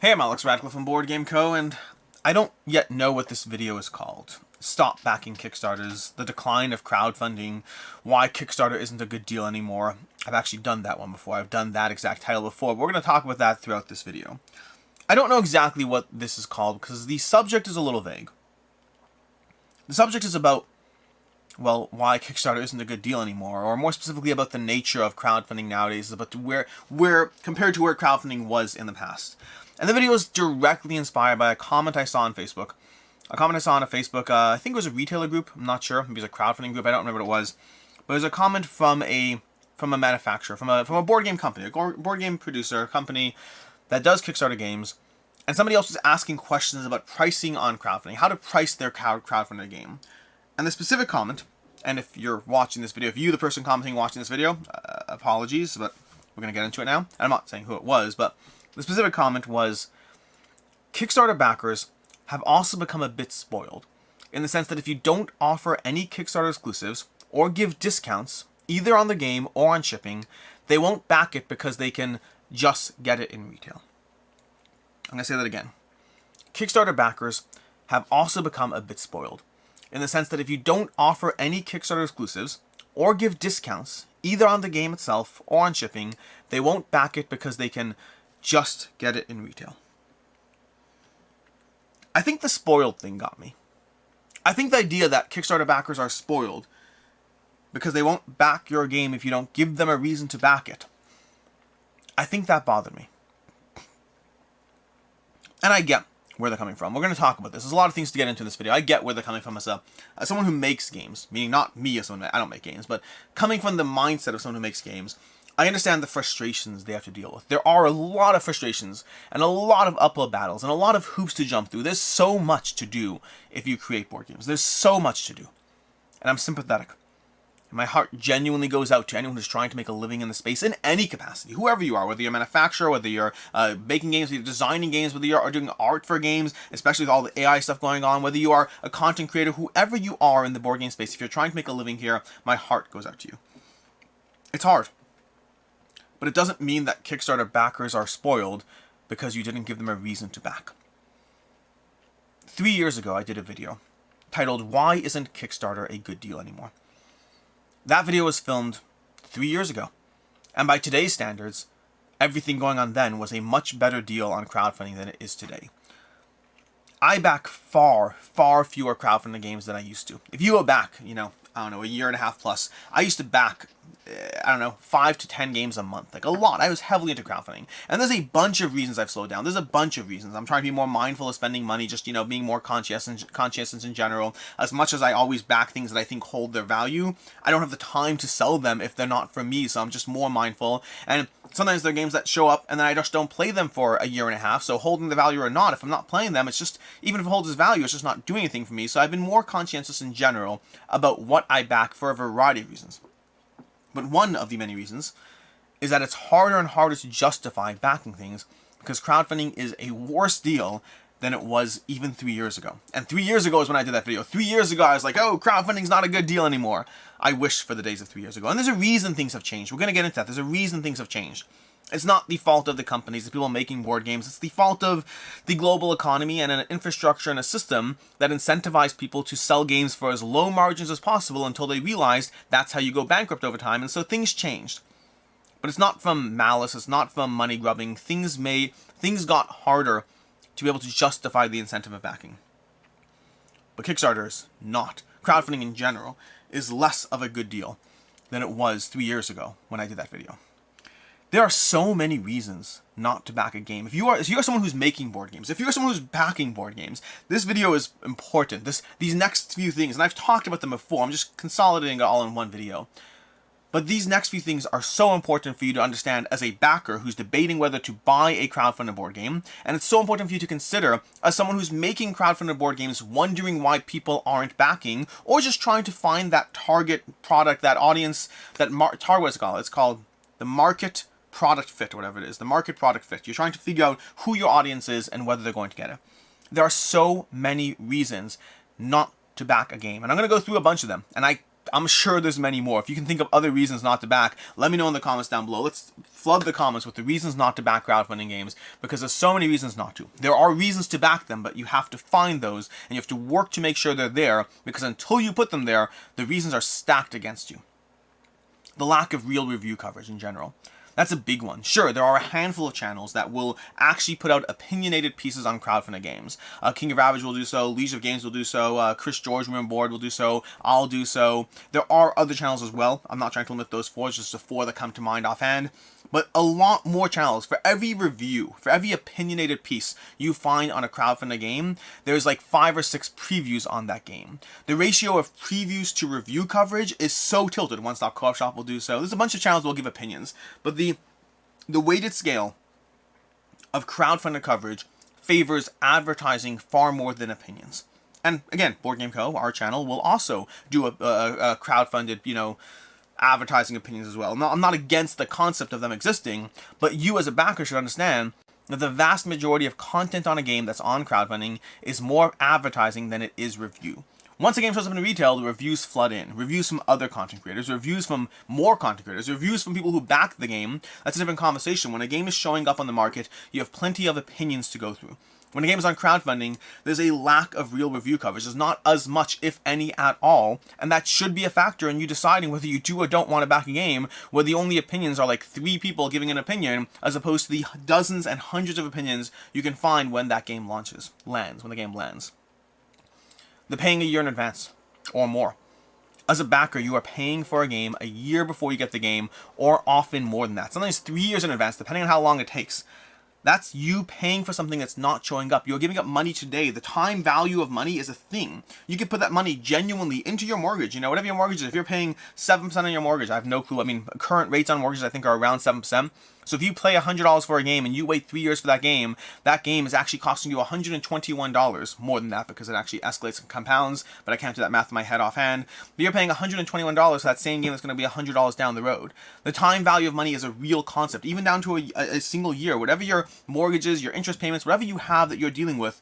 Hey, I'm Alex Radcliffe from Board Game Co., and I don't yet know what this video is called. Stop backing Kickstarters, the decline of crowdfunding, why Kickstarter isn't a good deal anymore. I've actually done that one before. I've done that exact title before, but we're going to talk about that throughout this video. I don't know exactly what this is called because the subject is a little vague. The subject is about, well, why Kickstarter isn't a good deal anymore, or more specifically about the nature of crowdfunding nowadays, about where compared to where crowdfunding was in the past. And the video is directly inspired by a comment I saw on Facebook. A comment I saw on a Facebook, I think it was a retailer group, I'm not sure, maybe it was a crowdfunding group, I don't remember what it was. But it was a comment from a manufacturer, from a board game company, a board game producer, a company that does Kickstarter games. And somebody else was asking questions about pricing on crowdfunding, how to price their crowdfunding game. And the specific comment, and if you're watching this video, if you, the person commenting, watching this video, apologies, but we're going to get into it now. And I'm not saying who it was, but the specific comment was, Kickstarter backers have also become a bit spoiled, in the sense that if you don't offer any Kickstarter exclusives, or give discounts, either on the game or on shipping, they won't back it because they can just get it in retail. I'm going to say that again. Kickstarter backers have also become a bit spoiled, in the sense that if you don't offer any Kickstarter exclusives, or give discounts, either on the game itself or on shipping, they won't back it because they can just get it in retail. I think the spoiled thing got me. I think the idea that Kickstarter backers are spoiled because they won't back your game if you don't give them a reason to back it, I think that bothered me. And I get where they're coming from. We're going to talk about this. There's a lot of things to get into in this video. I get where they're coming from as someone who makes games, meaning not me as someone, I don't make games, but coming from the mindset of someone who makes games, I understand the frustrations they have to deal with. There are a lot of frustrations and a lot of uphill battles and a lot of hoops to jump through. There's so much to do if you create board games. There's so much to do. And I'm sympathetic. My heart genuinely goes out to anyone who's trying to make a living in the space in any capacity, whoever you are, whether you're a manufacturer, whether you're making games, whether you're designing games, whether you're doing art for games, especially with all the AI stuff going on, whether you are a content creator, whoever you are in the board game space, if you're trying to make a living here, my heart goes out to you. It's hard. But it doesn't mean that Kickstarter backers are spoiled because you didn't give them a reason to back. 3 years ago, I did a video titled, Why Isn't Kickstarter a Good Deal Anymore? That video was filmed 3 years ago. And by today's standards, everything going on then was a much better deal on crowdfunding than it is today. I back far, far fewer crowdfunding games than I used to. If you go back, I don't know, a year and a half plus, I used to back, 5 to 10 games a month, like a lot. I was heavily into crowdfunding. And there's a bunch of reasons I've slowed down. There's a bunch of reasons. I'm trying to be more mindful of spending money, just, being more conscientious in general. As much as I always back things that I think hold their value, I don't have the time to sell them if they're not for me, so I'm just more mindful. And sometimes there are games that show up and then I just don't play them for a year and a half, so holding the value or not, if I'm not playing them, it's just, even if it holds its value, it's just not doing anything for me. So I've been more conscientious in general about what I back for a variety of reasons. But one of the many reasons is that it's harder and harder to justify backing things because crowdfunding is a worse deal than it was even 3 years ago. And 3 years ago is when I did that video. 3 years ago, I was like, oh, crowdfunding's not a good deal anymore. I wish for the days of 3 years ago. And there's a reason things have changed. We're going to get into that. There's a reason things have changed. It's not the fault of the companies, the people making board games. It's the fault of the global economy and an infrastructure and a system that incentivized people to sell games for as low margins as possible until they realized that's how you go bankrupt over time. And so things changed. But it's not from malice. It's not from money grubbing. Things got harder to be able to justify the incentive of backing. But Kickstarter is not. Crowdfunding in general is less of a good deal than it was 3 years ago when I did that video. There are so many reasons not to back a game. If you're someone who's making board games, if you're someone who's backing board games, this video is important. These next few things, and I've talked about them before, I'm just consolidating it all in one video. But these next few things are so important for you to understand as a backer who's debating whether to buy a crowdfunded board game. And it's so important for you to consider as someone who's making crowdfunded board games, wondering why people aren't backing, or just trying to find that target product, that audience, what's it called? It's called the market product fit, or whatever it is, the market product fit. You're trying to figure out who your audience is and whether they're going to get it. There are so many reasons not to back a game, and I'm going to go through a bunch of them, and I I'm sure there's many more. If you can think of other reasons not to back, let me know in the comments down below. Let's flood the comments with the reasons not to back crowdfunding games, because there's so many reasons not to. There are reasons to back them, but you have to find those, and you have to work to make sure they're there, because until you put them there, the reasons are stacked against you. The lack of real review coverage in general. That's a big one. Sure, there are a handful of channels that will actually put out opinionated pieces on crowdfunding games. King of Ravage will do so, Legion of Games will do so, Chris George Room and Board will do so, I'll do so. There are other channels as well. I'm not trying to limit those four, it's just the four that come to mind offhand. But a lot more channels. For every review, for every opinionated piece you find on a crowdfunding game, there's like 5 or 6 previews on that game. The ratio of previews to review coverage is so tilted. One Stop Co-op Shop will do so. There's a bunch of channels that will give opinions. But the weighted scale of crowdfunding coverage favors advertising far more than opinions. And again, Board Game Co., our channel, will also do a crowdfunded, advertising opinions as well. I'm not against the concept of them existing, but you as a backer should understand that the vast majority of content on a game that's on crowdfunding is more advertising than it is review. Once a game shows up in retail, the reviews flood in. Reviews from other content creators, reviews from more content creators, reviews from people who back the game. That's a different conversation. When a game is showing up on the market, you have plenty of opinions to go through. When a game is on crowdfunding, there's a lack of real review coverage. There's not as much, if any, at all, and that should be a factor in you deciding whether you do or don't want to back a game, where the only opinions are like 3 people giving an opinion, as opposed to the dozens and hundreds of opinions you can find when that game when the game lands. The paying a year in advance, or more. As a backer, you are paying for a game a year before you get the game, or often more than that. Sometimes 3 years in advance, depending on how long it takes. That's you paying for something that's not showing up. You're giving up money today. The time value of money is a thing. You can put that money genuinely into your mortgage. Whatever your mortgage is, if you're paying 7% on your mortgage, I have no clue. Current rates on mortgages I think are around 7%. So if you pay $100 for a game and you wait 3 years for that game is actually costing you $121, more than that because it actually escalates and compounds, but I can't do that math in my head offhand. But you're paying $121 for that same game that's going to be $100 down the road. The time value of money is a real concept, even down to a single year. Whatever your mortgages, your interest payments, whatever you have that you're dealing with,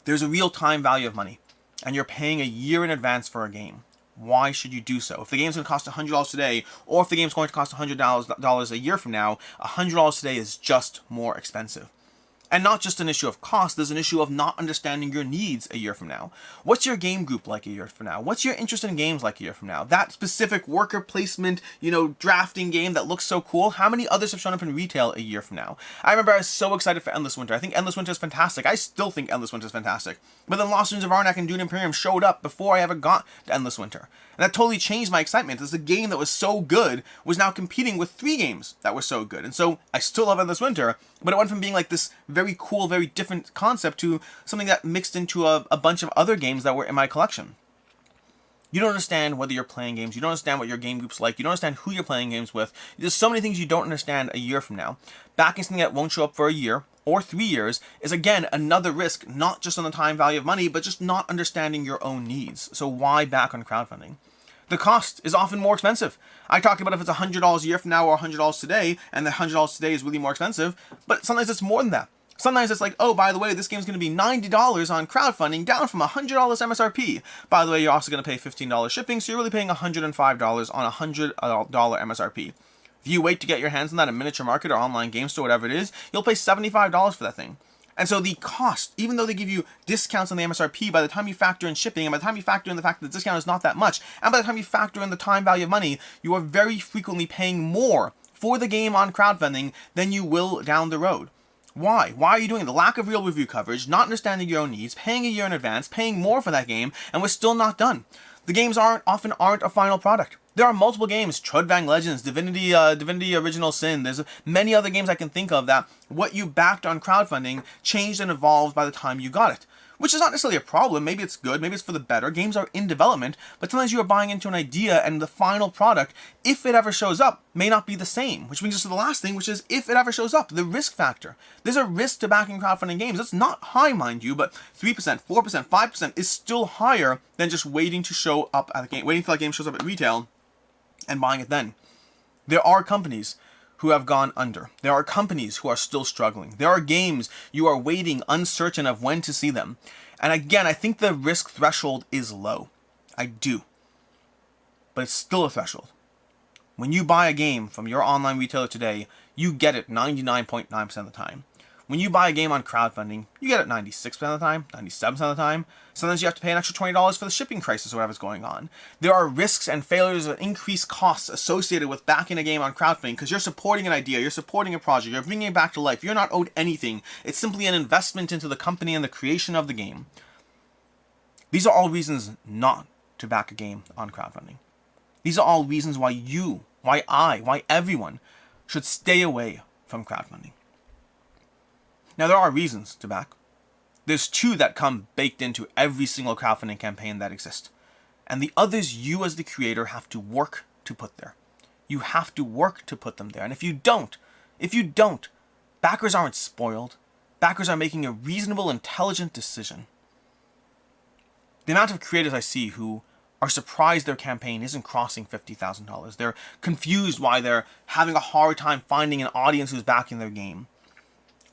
there's a real time value of money. And you're paying a year in advance for a game. Why should you do so? If the game's going to cost $100 today, or if the game's going to cost $100 a year from now, $100 today is just more expensive. And not just an issue of cost, there's an issue of not understanding your needs a year from now. What's your game group like a year from now? What's your interest in games like a year from now? That specific worker placement, drafting game that looks so cool, how many others have shown up in retail a year from now? I remember I was so excited for Endless Winter. I think Endless Winter is fantastic. I still think Endless Winter is fantastic. But then Lost Ruins of Arnak and Dune Imperium showed up before I ever got to Endless Winter. And that totally changed my excitement, as the game that was so good was now competing with 3 games that were so good. And so I still love Endless Winter, but it went from being like this very cool, very different concept to something that mixed into a bunch of other games that were in my collection. You don't understand whether you're playing games. You don't understand what your game group's like. You don't understand who you're playing games with. There's so many things you don't understand a year from now. Backing something that won't show up for a year or 3 years is, again, another risk, not just on the time value of money, but just not understanding your own needs. So why back on crowdfunding? The cost is often more expensive. I talked about if it's $100 a year from now or $100 today, and the $100 today is really more expensive, but sometimes it's more than that. Sometimes it's like, oh, by the way, this game's going to be $90 on crowdfunding, down from $100 MSRP. By the way, you're also going to pay $15 shipping, so you're really paying $105 on a $100 MSRP. If you wait to get your hands on that at Miniature Market or online game store, whatever it is, you'll pay $75 for that thing. And so the cost, even though they give you discounts on the MSRP, by the time you factor in shipping, and by the time you factor in the fact that the discount is not that much, and by the time you factor in the time value of money, you are very frequently paying more for the game on crowdfunding than you will down the road. Why? Why are you doing it? The lack of real review coverage, not understanding your own needs, paying a year in advance, paying more for that game, and we're still not done. The games often aren't a final product. There are multiple games, Trudvang Legends, Divinity Original Sin. There's many other games I can think of that what you backed on crowdfunding changed and evolved by the time you got it. Which is not necessarily a problem. Maybe it's good, maybe it's for the better. Games are in development, but sometimes you are buying into an idea and the final product, if it ever shows up, may not be the same. Which brings us to the last thing, which is if it ever shows up, the risk factor. There's a risk to backing crowdfunding games. It's not high, mind you, but 3%, 4%, 5% is still higher than just waiting to show up at the game, waiting till that game shows up at retail and buying it then. There are companies who have gone under. There are companies who are still struggling. There are games you are waiting, uncertain of when to see them. And again, I think the risk threshold is low. I do. but it's still a threshold. When you buy a game from your online retailer today, you get it 99.9% of the time. When you buy a game on crowdfunding, you get it 96% of the time, 97% of the time. Sometimes you have to pay an extra $20 for the shipping crisis or whatever's going on. There are risks and failures and increased costs associated with backing a game on crowdfunding because you're supporting an idea, you're supporting a project, you're bringing it back to life. You're not owed anything. It's simply an investment into the company and the creation of the game. These are all reasons not to back a game on crowdfunding. These are all reasons why you, why everyone should stay away from crowdfunding. Now, there are reasons to back. There's two that come baked into every single crowdfunding campaign that exists. And the others you as the creator have to work to put there. You have to work to put them there. And if you don't, backers aren't spoiled. Backers are making a reasonable, intelligent decision. The amount of creators I see who are surprised their campaign isn't crossing $50,000. They're confused why they're having a hard time finding an audience who's backing their game.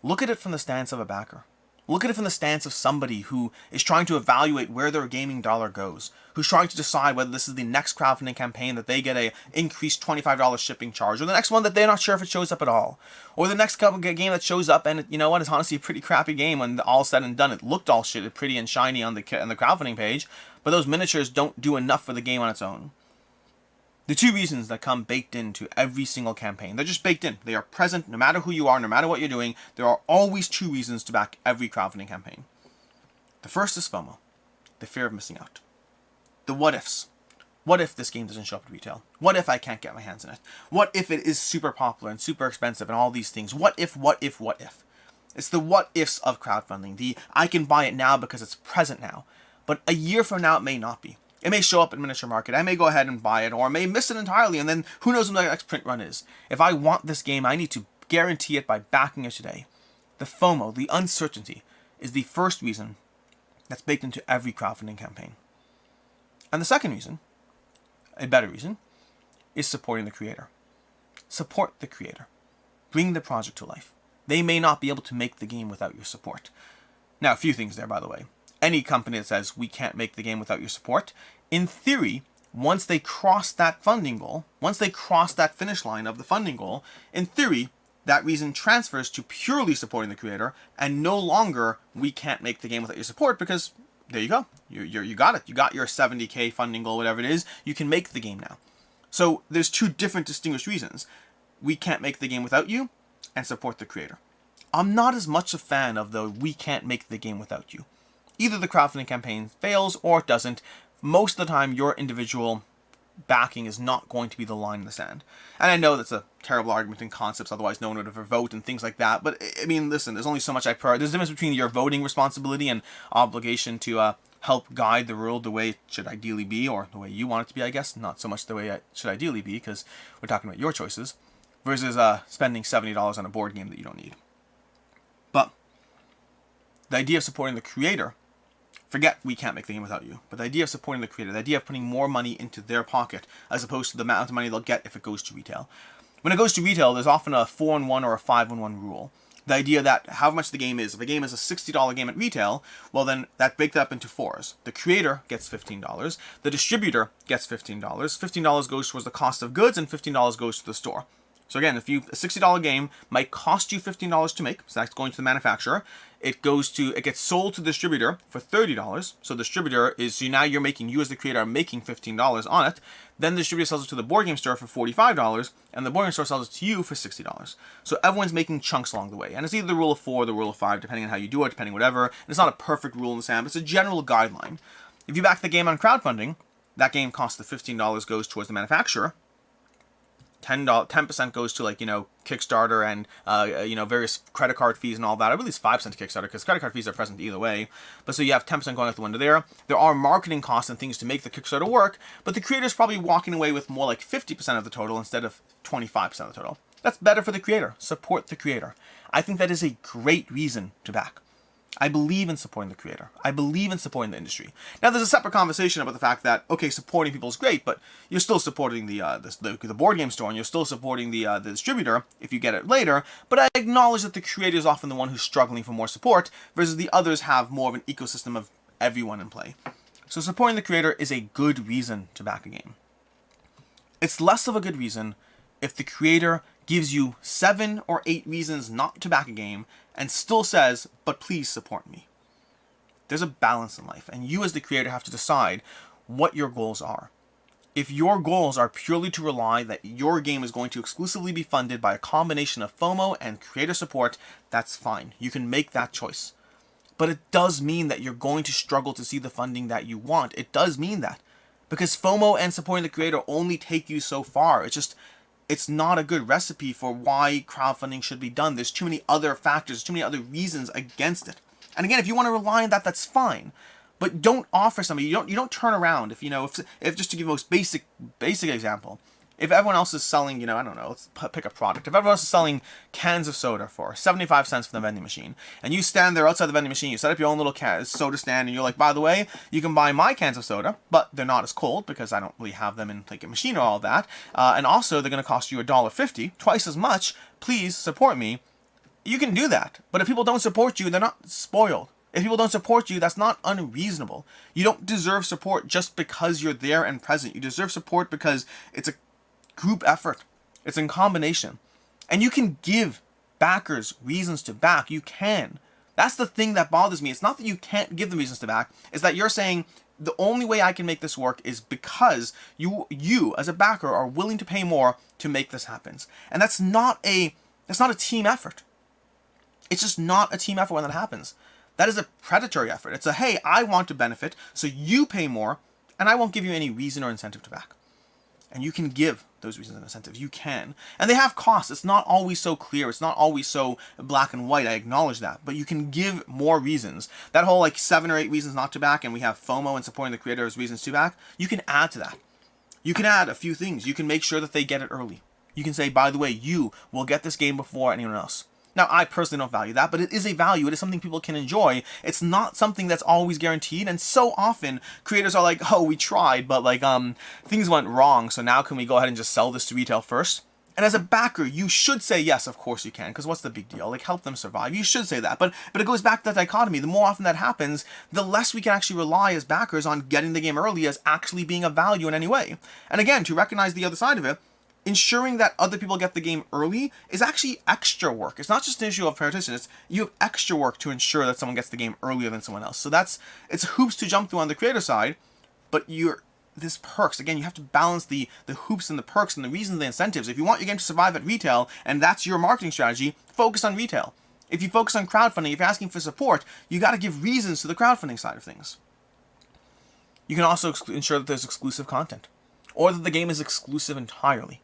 Look at it from the stance of a backer. Look at it from the stance of somebody who is trying to evaluate where their gaming dollar goes, who's trying to decide whether this is the next crowdfunding campaign that they get a increased $25 shipping charge, or the next one that they're not sure if it shows up at all, or the next game that shows up and, you know what, it's honestly a pretty crappy game when all said and done. It looked all shit, pretty and shiny on the crowdfunding page, but those miniatures don't do enough for the game on its own. The two reasons that come baked into every single campaign, they're just baked in. They are present no matter who you are, no matter what you're doing. There are always two reasons to back every crowdfunding campaign. The first is FOMO, the fear of missing out. The what ifs. What if this game doesn't show up at retail? What if I can't get my hands on it? What if it is super popular and super expensive and all these things? What if? It's the what ifs of crowdfunding. The I can buy it now because it's present now. But a year from now, it may not be. It may show up at Miniature Market. I may go ahead and buy it, or I may miss it entirely, and then who knows when the next print run is. If I want this game, I need to guarantee it by backing it today. The FOMO, the uncertainty, is the first reason that's baked into every crowdfunding campaign. And the second reason, a better reason, is supporting the creator. Support the creator. Bring the project to life. They may not be able to make the game without your support. Now, a few things there, by the way. Any company that says we can't make the game without your support, in theory, once they cross that funding goal, once they cross that finish line of the funding goal, in theory, that reason transfers to purely supporting the creator, and no longer we can't make the game without your support, because there you go. You got it. You got your 70K funding goal, whatever it is. You can make the game now. So there's two different distinguished reasons. We can't make the game without you, and support the creator. I'm not as much a fan of the we can't make the game without you. Either the crowdfunding campaign fails or it doesn't. Most of the time, your individual backing is not going to be the line in the sand. And I know that's a terrible argument in concepts, otherwise no one would ever vote and things like that. But, I mean, listen, there's only so much there's a difference between your voting responsibility and obligation to help guide the world the way it should ideally be, or the way you want it to be, I guess. Not so much the way it should ideally be, because we're talking about your choices, versus spending $70 on a board game that you don't need. But the idea of supporting the creator, forget we can't make the game without you, but the idea of supporting the creator, the idea of putting more money into their pocket as opposed to the amount of money they'll get if it goes to retail. When it goes to retail, there's often a 4-in-1 or a 5-in-1 rule. The idea that how much the game is. If a game is a $60 game at retail, well then that breaks that up into fours. The creator gets $15, the distributor gets $15, $15 goes towards the cost of goods, and $15 goes to the store. So again, if a $60 game might cost you $15 to make, so that's going to the manufacturer. It gets sold to the distributor for $30. So the distributor so now you as the creator are making $15 on it. Then the distributor sells it to the board game store for $45, and the board game store sells it to you for $60. So everyone's making chunks along the way. And it's either the rule of 4 or the rule of 5, depending on how you do it, depending whatever. And it's not a perfect rule in the sand, but it's a general guideline. If you back the game on crowdfunding, that game costs the $15 goes towards the manufacturer. 10% goes to Kickstarter and various credit card fees and all that. I believe it's 5% to Kickstarter because credit card fees are present either way. But so you have 10% going out the window there. There are marketing costs and things to make the Kickstarter work, but the creator's probably walking away with more like 50% of the total instead of 25% of the total. That's better for the creator. Support the creator. I think that is a great reason to back. I believe in supporting the creator. I believe in supporting the industry. Now, there's a separate conversation about the fact that, okay, supporting people is great, but you're still supporting the board game store, and you're still supporting the distributor if you get it later. But I acknowledge that the creator is often the one who's struggling for more support, versus the others have more of an ecosystem of everyone in play. So supporting the creator is a good reason to back a game. It's less of a good reason if the creator gives you 7 or 8 reasons not to back a game and still says, but please support me. There's a balance in life, and you as the creator have to decide what your goals are. If your goals are purely to rely that your game is going to exclusively be funded by a combination of FOMO and creator support, that's fine. You can make that choice. But it does mean that you're going to struggle to see the funding that you want. It does mean that. Because FOMO and supporting the creator only take you so far. It's not a good recipe for why crowdfunding should be done. There's too many other factors, too many other reasons against it. And again, if you want to rely on that, that's fine. But don't offer somebody, you don't turn around if just to give the most basic example, if everyone else is selling, I don't know, let's pick a product. If everyone else is selling cans of soda for 75 cents from the vending machine, and you stand there outside the vending machine, you set up your own little soda stand, and you're like, by the way, you can buy my cans of soda, but they're not as cold because I don't really have them in like a machine or all that. And also they're going to cost you $1.50, twice as much. Please support me. You can do that. But if people don't support you, they're not spoiled. If people don't support you, that's not unreasonable. You don't deserve support just because you're there and present. You deserve support because it's a group effort. It's in combination. And you can give backers reasons to back. You can. That's the thing that bothers me. It's not that you can't give them reasons to back. It's that you're saying the only way I can make this work is because you as a backer are willing to pay more to make this happen. And that's not a team effort. It's just not a team effort when that happens. That is a predatory effort. It's a, hey, I want to benefit, so you pay more, and I won't give you any reason or incentive to back. And you can give those reasons and incentives. You can. And they have costs. It's not always so clear. It's not always so black and white. I acknowledge that. But you can give more reasons. That whole 7 or 8 reasons not to back, and we have FOMO and supporting the creator as reasons to back, you can add to that. You can add a few things. You can make sure that they get it early. You can say, by the way, you will get this game before anyone else. Now, I personally don't value that, but it is a value. It is something people can enjoy. It's not something that's always guaranteed, and so often creators are like, oh, we tried, but things went wrong, so now can we go ahead and just sell this to retail first? And as a backer, you should say, yes, of course you can, because what's the big deal? Help them survive. You should say that, but it goes back to that dichotomy. The more often that happens, the less we can actually rely as backers on getting the game early as actually being of value in any way. And again, to recognize the other side of it, ensuring that other people get the game early is actually extra work. It's not just an issue of prioritization. It's you have extra work to ensure that someone gets the game earlier than someone else. So it's hoops to jump through on the creator side, but this perks. Again, you have to balance the hoops and the perks and the reasons and the incentives. If you want your game to survive at retail and that's your marketing strategy, focus on retail. If you focus on crowdfunding, if you're asking for support, you got to give reasons to the crowdfunding side of things. You can also ensure that there's exclusive content, or that the game is exclusive entirely.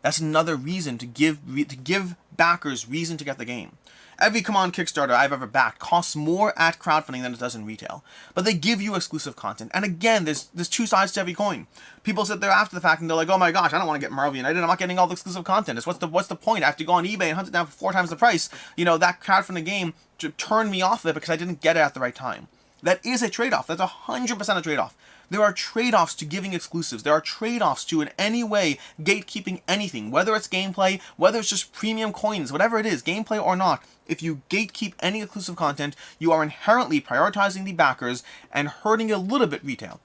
That's another reason to give backers reason to get the game. Every Come On Kickstarter I've ever backed costs more at crowdfunding than it does in retail. But they give you exclusive content. And again, there's two sides to every coin. People sit there after the fact and they're like, oh my gosh, I don't want to get Marvel United. I'm not getting all the exclusive content. What's the point? I have to go on eBay and hunt it down for 4 times the price. That crowdfunding game to turn me off of it because I didn't get it at the right time. That is a trade-off. That's 100% a trade-off. There are trade-offs to giving exclusives. There are trade-offs to in any way gatekeeping anything, whether it's gameplay, whether it's just premium coins, whatever it is, gameplay or not. If you gatekeep any exclusive content, you are inherently prioritizing the backers and hurting a little bit retail.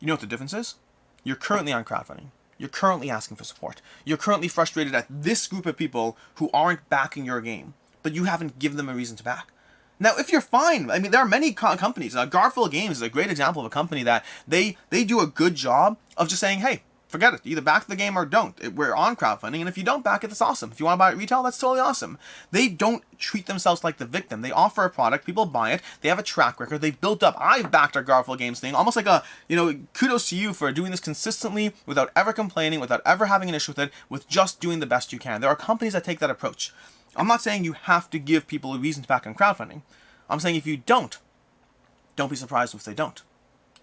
You know what the difference is? You're currently on crowdfunding. You're currently asking for support. You're currently frustrated at this group of people who aren't backing your game, but you haven't given them a reason to back. Now, if you're fine, there are many companies. Garfield Games is a great example of a company that they do a good job of just saying, hey, forget it. Either back the game or don't. We're on crowdfunding, and if you don't back it, that's awesome. If you want to buy it retail, that's totally awesome. They don't treat themselves like the victim. They offer a product, people buy it, they have a track record, they've built up. I've backed our Garfield Games thing, almost like kudos to you for doing this consistently without ever complaining, without ever having an issue with it, with just doing the best you can. There are companies that take that approach. I'm not saying you have to give people a reason to back on crowdfunding. I'm saying if you don't be surprised if they don't.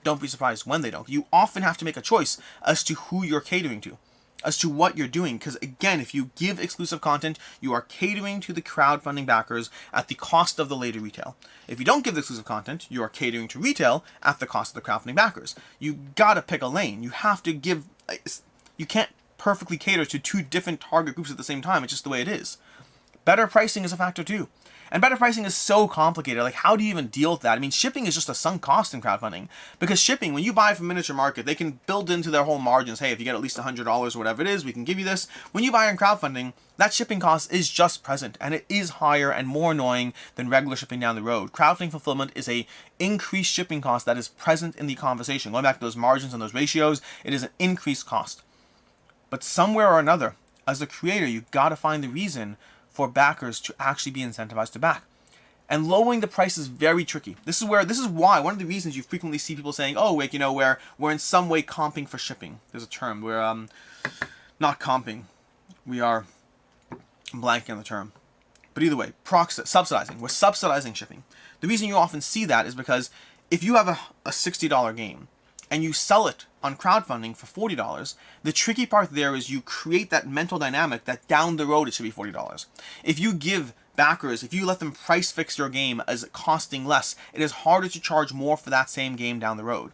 Don't be surprised when they don't. You often have to make a choice as to who you're catering to, as to what you're doing. Because again, if you give exclusive content, you are catering to the crowdfunding backers at the cost of the later retail. If you don't give the exclusive content, you are catering to retail at the cost of the crowdfunding backers. You gotta pick a lane. You have to give. You can't perfectly cater to 2 different target groups at the same time. It's just the way it is. Better pricing is a factor too. And better pricing is so complicated. Like, how do you even deal with that? I mean, shipping is just a sunk cost in crowdfunding. Because shipping, when you buy from Miniature Market, they can build into their whole margins. Hey, if you get at least $100 or whatever it is, we can give you this. When you buy in crowdfunding, that shipping cost is just present, and it is higher and more annoying than regular shipping down the road. Crowdfunding fulfillment is a increased shipping cost that is present in the conversation. Going back to those margins and those ratios, it is an increased cost. But somewhere or another, as a creator, you got to find the reason for backers to actually be incentivized to back. And lowering the price is very tricky. This is why one of the reasons you frequently see people saying, "Oh, like, we're in some way comping for shipping." There's a term. We're not comping. We are, I'm blanking on the term. But either way, subsidizing. We're subsidizing shipping. The reason you often see that is because if you have a $60 game and you sell it on crowdfunding for $40, the tricky part there is you create that mental dynamic that down the road it should be $40. If you give backers, if you let them price fix your game as costing less, it is harder to charge more for that same game down the road.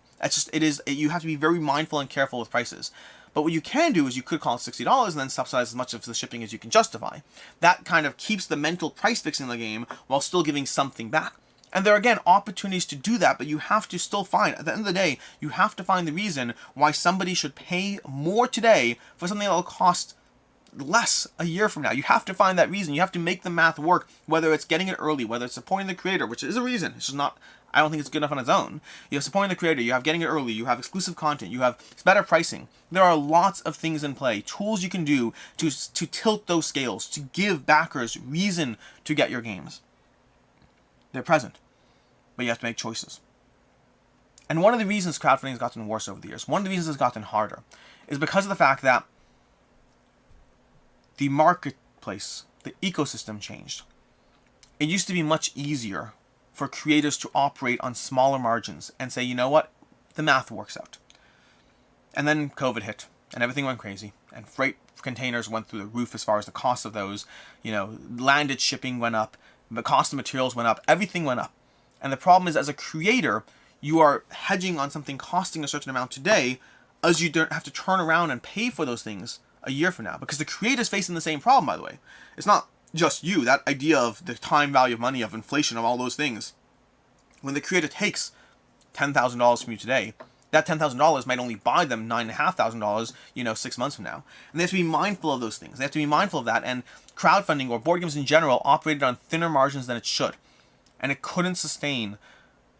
You have to be very mindful and careful with prices. But what you can do is you could call it $60 and then subsidize as much of the shipping as you can justify. That kind of keeps the mental price fixing the game while still giving something back. And there are, again, opportunities to do that, but you have to still find, at the end of the day, you have to find the reason why somebody should pay more today for something that will cost less a year from now. You have to find that reason. You have to make the math work, whether it's getting it early, whether it's supporting the creator, which is a reason. It's just not, I don't think it's good enough on its own. You have supporting the creator, you have getting it early, you have exclusive content, you have better pricing. There are lots of things in play, tools you can do to tilt those scales, to give backers reason to get your games. They're present, but you have to make choices. And one of the reasons crowdfunding has gotten worse over the years, one of the reasons it's gotten harder, is because of the fact that the marketplace, the ecosystem changed. It used to be much easier for creators to operate on smaller margins and say, you know what, the math works out. And then COVID hit, and everything went crazy, and freight containers went through the roof as far as the cost of those, landed shipping went up, the cost of materials went up, everything went up. And the problem is, as a creator, you are hedging on something costing a certain amount today, as you don't have to turn around and pay for those things a year from now. Because the creator's facing the same problem, by the way. It's not just you. That idea of the time value of money, of inflation, of all those things. When the creator takes $10,000 from you today, that $10,000 might only buy them $9,500, 6 months from now. And they have to be mindful of those things. They have to be mindful of that. And crowdfunding, or board games in general, operated on thinner margins than it should. And it couldn't sustain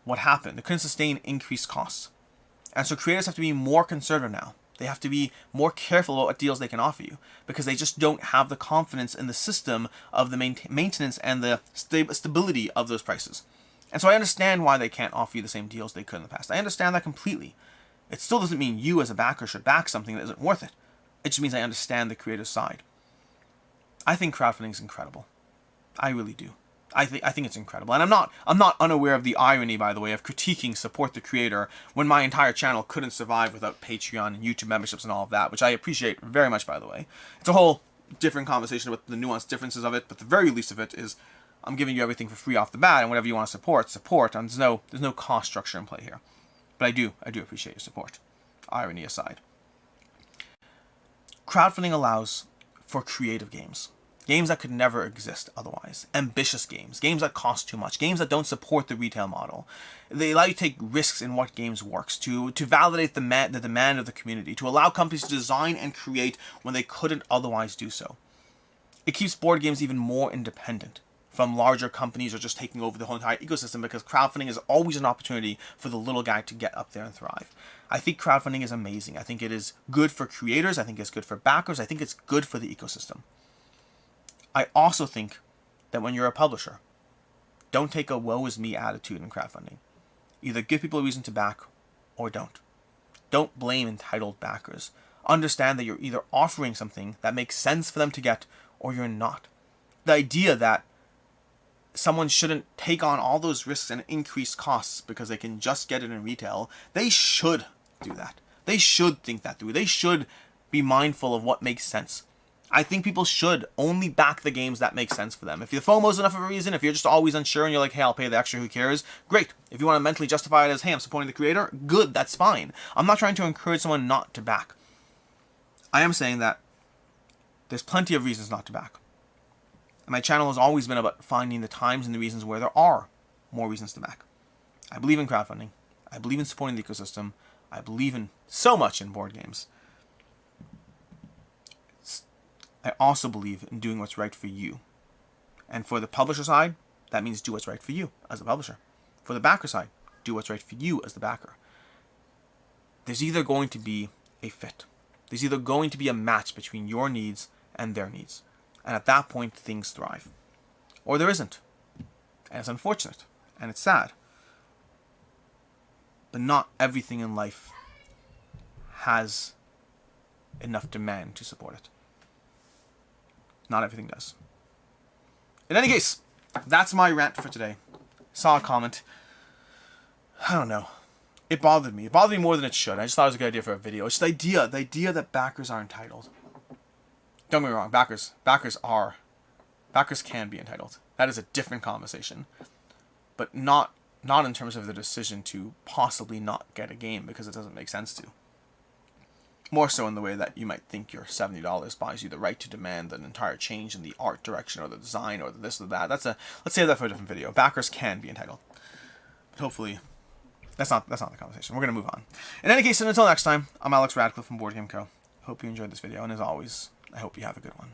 what happened. It couldn't sustain increased costs. And so creators have to be more conservative now. They have to be more careful about what deals they can offer you, because they just don't have the confidence in the system of the maintenance and the stability of those prices. And so I understand why they can't offer you the same deals they could in the past. I understand that completely. It still doesn't mean you as a backer should back something that isn't worth it. It just means I understand the creator's side. I think crowdfunding is incredible. I really do. I think it's incredible. And I'm not unaware of the irony, by the way, of critiquing support the creator when my entire channel couldn't survive without Patreon and YouTube memberships and all of that, which I appreciate very much, by the way. It's a whole different conversation about the nuanced differences of it, but the very least of it is I'm giving you everything for free off the bat, and whatever you want to support, and there's no cost structure in play here. But I do appreciate your support. Irony aside. Crowdfunding allows for creative games. Games that could never exist otherwise. Ambitious games. Games that cost too much. Games that don't support the retail model. They allow you to take risks in what games works. To validate the demand of the community. To allow companies to design and create when they couldn't otherwise do so. It keeps board games even more independent from larger companies or just taking over the whole entire ecosystem, because crowdfunding is always an opportunity for the little guy to get up there and thrive. I think crowdfunding is amazing. I think it is good for creators. I think it's good for backers. I think it's good for the ecosystem. I also think that when you're a publisher, don't take a woe is me attitude in crowdfunding. Either give people a reason to back or don't. Don't blame entitled backers. Understand that you're either offering something that makes sense for them to get or you're not. The idea that someone shouldn't take on all those risks and increased costs because they can just get it in retail, they should do that. They should think that through. They should be mindful of what makes sense. I think people should only back the games that make sense for them. If the FOMO's enough of a reason, if you're just always unsure and you're like, hey, I'll pay the extra, who cares? Great. If you want to mentally justify it as, hey, I'm supporting the creator, good, that's fine. I'm not trying to encourage someone not to back. I am saying that there's plenty of reasons not to back. And my channel has always been about finding the times and the reasons where there are more reasons to back. I believe in crowdfunding. I believe in supporting the ecosystem. I believe in so much in board games. I also believe in doing what's right for you. And for the publisher side, that means do what's right for you as a publisher. For the backer side, do what's right for you as the backer. There's either going to be a fit. There's either going to be a match between your needs and their needs. And at that point, things thrive. Or there isn't. And it's unfortunate. And it's sad. But not everything in life has enough demand to support it. Not everything does. In any case, that's my rant for today. Saw a comment. I don't know. It bothered me. It bothered me more than it should. I just thought it was a good idea for a video. It's the idea that backers are entitled. Don't get me wrong, backers can be entitled. That is a different conversation. But not in terms of the decision to possibly not get a game because it doesn't make sense to. More so in the way that you might think your $70 buys you the right to demand an entire change in the art direction or the design or the this or that. Let's save that for a different video. Backers can be entitled. But hopefully that's not the conversation. We're gonna move on. In any case, and until next time, I'm Alex Radcliffe from Board Game Co. Hope you enjoyed this video, and as always, I hope you have a good one.